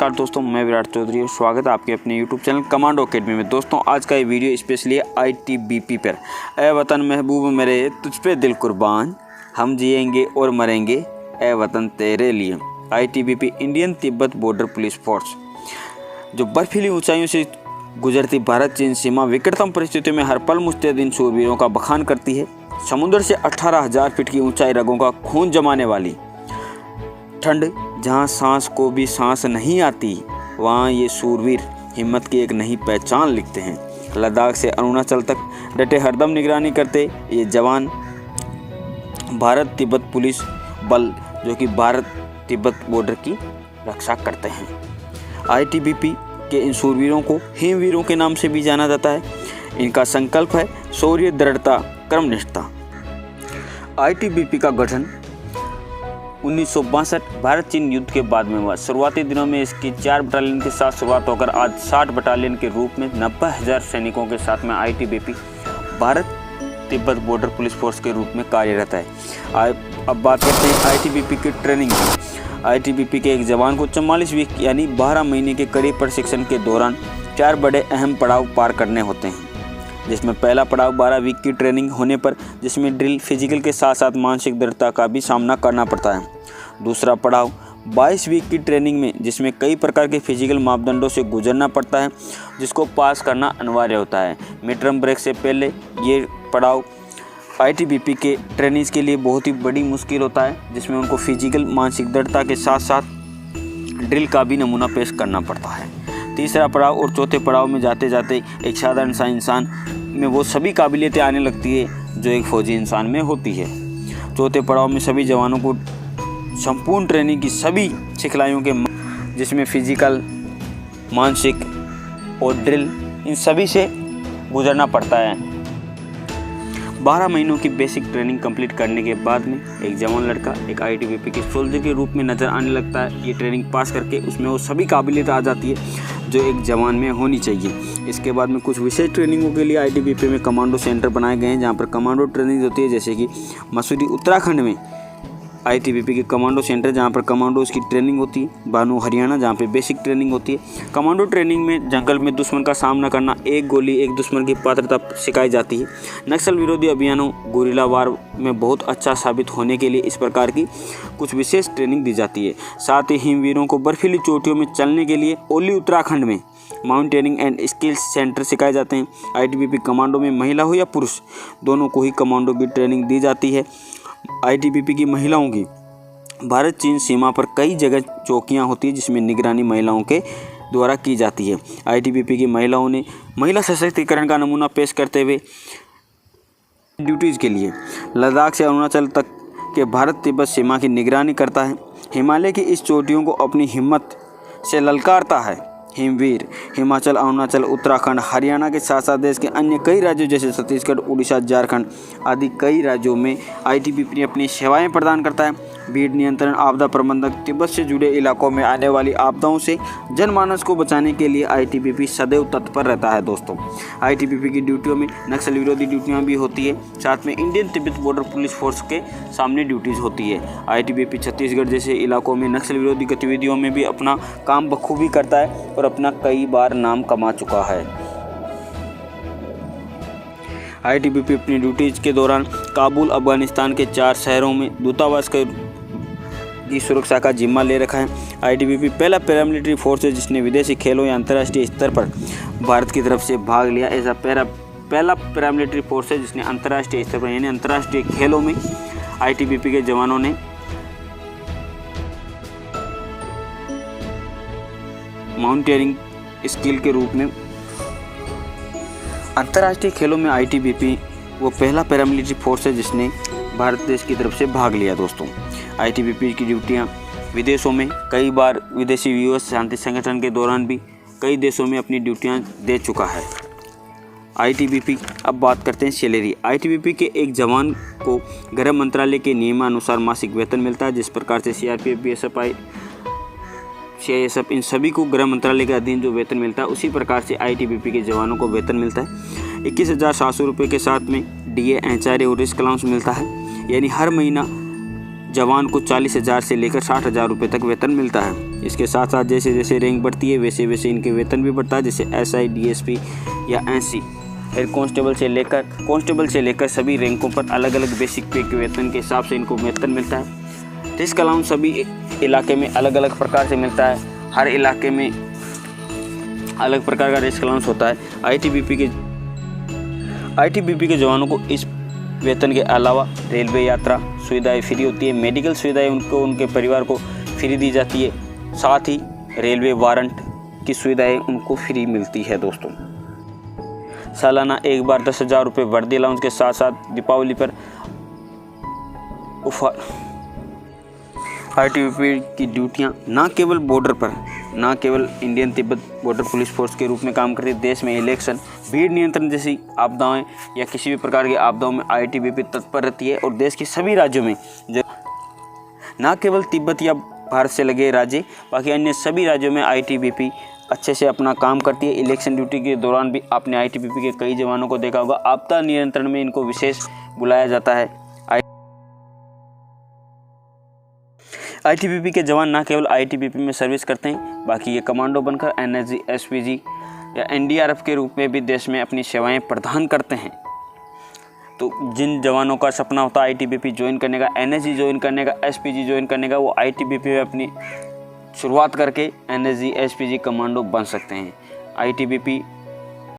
नमस्कार दोस्तों, मैं विराट चौधरी और स्वागत है आपके अपने YouTube चैनल कमांडो अकेडमी में। दोस्तों आज का ये वीडियो स्पेशली है ITBP पर। ए वतन महबूब मेरे तुझ पे दिल कुर्बान, हम जिएंगे और मरेंगे ए वतन तेरे लिए। ITBP Indian Tibet border police force जो बर्फीली ऊंचाइयों से गुजरती भारत चीन सीमा विकटतम परिस्थितियों में हर पल मुस्तैद इन शूरवीरों का बखान करती है। समुद्र से 18,000 फीट की ऊंचाई, रगों का खून जमाने वाली ठंड, जहाँ सांस को भी सांस नहीं आती, वहाँ ये शूरवीर हिम्मत की एक नई पहचान लिखते हैं। लद्दाख से अरुणाचल तक डटे हरदम निगरानी करते ये जवान भारत तिब्बत पुलिस बल, जो कि भारत तिब्बत बॉर्डर की रक्षा करते हैं। ITBP के इन शूरवीरों को हिमवीरों के नाम से भी जाना जाता है। इनका संकल्प है शौर्य, दृढ़ता, कर्मनिष्ठता। ITBP का गठन 1962 भारत चीन युद्ध के बाद में हुआ। शुरुआती दिनों में इसकी 4 बटालियन के साथ शुरुआत होकर आज 60 बटालियन के रूप में 90,000 सैनिकों के साथ में ITBP Bharat Tibet border police force के रूप में कार्यरत है। अब बात करते हैं ITBP की ट्रेनिंग की। ITBP के एक जवान को 44 वीक यानी 12 महीने के कड़ी प्रशिक्षण के दौरान 4 बड़े अहम पड़ाव पार करने होते हैं, जिसमें पहला पड़ाव 12 वीक की ट्रेनिंग होने पर, जिसमें ड्रिल, फिजिकल के साथ साथ मानसिक दृढ़ता का भी सामना करना पड़ता है। दूसरा पड़ाव 22 वीक की ट्रेनिंग में, जिसमें कई प्रकार के फिजिकल मापदंडों से गुजरना पड़ता है, जिसको पास करना अनिवार्य होता है। मिड टर्म ब्रेक से पहले ये पड़ाव ITBP के ट्रेनिंग्स के लिए बहुत ही बड़ी मुश्किल होता है, जिसमें उनको फिजिकल, मानसिक दृढ़ता के साथ साथ ड्रिल का भी नमूना पेश करना पड़ता है। तीसरा पड़ाव और चौथे पड़ाव में जाते जाते एक साधारण सा इंसान में वो सभी काबिलियतें आने लगती है जो एक फौजी इंसान में होती है। चौथे पड़ाव में सभी जवानों को संपूर्ण ट्रेनिंग की सभी सिखलाइयों के, जिसमें फिजिकल, मानसिक और ड्रिल, इन सभी से गुजरना पड़ता है। 12 महीनों की बेसिक ट्रेनिंग कंप्लीट करने के बाद में एक जवान लड़का एक ITBP के सोल्जर के रूप में नज़र आने लगता है। ये ट्रेनिंग पास करके उसमें वो सभी काबिलियत आ जाती है जो एक जवान में होनी चाहिए। इसके बाद में कुछ विशेष ट्रेनिंगों के लिए ITBP में कमांडो सेंटर बनाए गए हैं, जहाँ पर कमांडो ट्रेनिंग होती है। जैसे कि मसूरी उत्तराखंड में ITBP के कमांडो सेंटर, जहाँ पर कमांडोज की ट्रेनिंग होती है। बानू हरियाणा, जहाँ पे बेसिक ट्रेनिंग होती है। कमांडो ट्रेनिंग में जंगल में दुश्मन का सामना करना, एक गोली एक दुश्मन की पात्रता सिखाई जाती है। नक्सल विरोधी अभियानों, गुरिल्ला वार में बहुत अच्छा साबित होने के लिए इस प्रकार की कुछ विशेष ट्रेनिंग दी जाती है। साथ ही हिमवीरों को बर्फीली चोटियों में चलने के लिए ओली उत्तराखंड में माउंटेनिंग एंड स्किल्स सेंटर सिखाए जाते हैं। ITBP कमांडो में महिला हो या पुरुष, दोनों को ही कमांडो की ट्रेनिंग दी जाती है। ITBP की महिलाओं की भारत चीन सीमा पर कई जगह चौकियां होती है, जिसमें निगरानी महिलाओं के द्वारा की जाती है। ITBP की महिलाओं ने महिला सशक्तिकरण का नमूना पेश करते हुए ड्यूटीज़ के लिए लद्दाख से अरुणाचल तक के भारत तिब्बत सीमा की निगरानी करता है। हिमालय की इस चोटियों को अपनी हिम्मत से ललकारता है हिमवीर हिमाचल, अरुणाचल, उत्तराखंड, हरियाणा के साथ साथ देश के अन्य कई राज्यों जैसे छत्तीसगढ़, उड़ीसा, झारखंड आदि कई राज्यों में ITBP अपनी सेवाएं प्रदान करता है। भीड़ नियंत्रण, आपदा प्रबंधक, तिब्बत से जुड़े इलाकों में आने वाली आपदाओं से जनमानस को बचाने के लिए ITBP सदैव तत्पर रहता है। दोस्तों ITBP की ड्यूटियों में नक्सल विरोधी ड्यूटियाँ भी होती है, साथ में Indian Tibet border police force के सामने ड्यूटीज़ होती है। ITBP छत्तीसगढ़ जैसे इलाकों में नक्सल विरोधी गतिविधियों में भी अपना काम बखूबी करता है और अपना कई बार नाम कमा चुका है। ITBP अपनी ड्यूटीज के दौरान काबुल, अफगानिस्तान के 4 शहरों में दूतावास की सुरक्षा का जिम्मा ले रखा है। ITBP पहला पैरामिलिट्री फोर्स है जिसने विदेशी खेलों या अंतर्राष्ट्रीय स्तर पर भारत की तरफ से भाग लिया। ऐसा पहला पैरामिलिट्री फोर्स है जिसने अंतर्राष्ट्रीय स्तर पर यानी अंतर्राष्ट्रीय खेलों में ITBP के जवानों ने माउंटेनिंग स्किल के रूप में अंतर्राष्ट्रीय खेलों में ITBP वो पहला पैरामिलिट्री फोर्स है जिसने भारत देश की तरफ से भाग लिया। दोस्तों ITBP की ड्यूटियाँ विदेशों में कई बार विदेशी व्यूअर्स शांति संगठन के दौरान भी कई देशों में अपनी ड्यूटियाँ दे चुका है। ITBP अब बात करते हैं सैलरी। ITBP के एक जवान को गृह मंत्रालय के नियमानुसार मासिक वेतन मिलता है। जिस प्रकार से CRPF, BSF, CISF इन सभी को गृह मंत्रालय के अधीन जो वेतन मिलता है, उसी प्रकार से ITBP के जवानों को वेतन मिलता है। 21,700 रुपये के साथ में DA, HRA और रिस्क अलाउंस मिलता है। यानी हर महीना जवान को 40,000 से लेकर 60,000 रुपये तक वेतन मिलता है। इसके साथ साथ जैसे जैसे रैंक बढ़ती है वैसे वैसे इनके वेतन भी बढ़ता है। जैसे SI, DSP या NC, फिर कांस्टेबल से लेकर सभी रैंकों पर अलग अलग बेसिक पे के वेतन के हिसाब से इनको वेतन मिलता है। रिस्क अलाउंस सभी इलाके में अलग अलग प्रकार से मिलता है। हर इलाके में अलग प्रकार का रिस्क अलाउंस होता है। ITBP के जवानों को इस वेतन के अलावा रेलवे यात्रा सुविधाएं फ्री होती है। मेडिकल सुविधाएं उनको उनके परिवार को फ्री दी जाती है। साथ ही रेलवे वारंट की सुविधाएं उनको फ्री मिलती है। दोस्तों, सालाना एक बार 10,000 रुपये वर्दी अलाउंस के साथ साथ दीपावली पर ITBP की ड्यूटियाँ न केवल बॉर्डर पर, न केवल Indian Tibet border police force के रूप में काम करती है। देश में इलेक्शन, भीड़ नियंत्रण जैसी आपदाएं या किसी भी प्रकार की आपदाओं में ITBP तत्पर रहती है। और देश के सभी राज्यों में, न केवल तिब्बत या भारत से लगे राज्य, बाकी अन्य सभी राज्यों में ITBP अच्छे से अपना काम करती है। इलेक्शन ड्यूटी के दौरान भी आपने ITBP के कई जवानों को देखा होगा। आपदा नियंत्रण में इनको विशेष बुलाया जाता है। ITBP के जवान न केवल ITBP में सर्विस करते हैं, बाकी ये कमांडो बनकर NSG, SPG या NDRF के रूप में भी देश में अपनी सेवाएं प्रदान करते हैं। तो जिन जवानों का सपना होता है ITBP ज्वाइन करने का, NSG ज्वाइन करने का, SPG ज्वाइन करने का, वो ITBP में अपनी शुरुआत करके NSG, SPG कमांडो बन सकते हैं। ITBP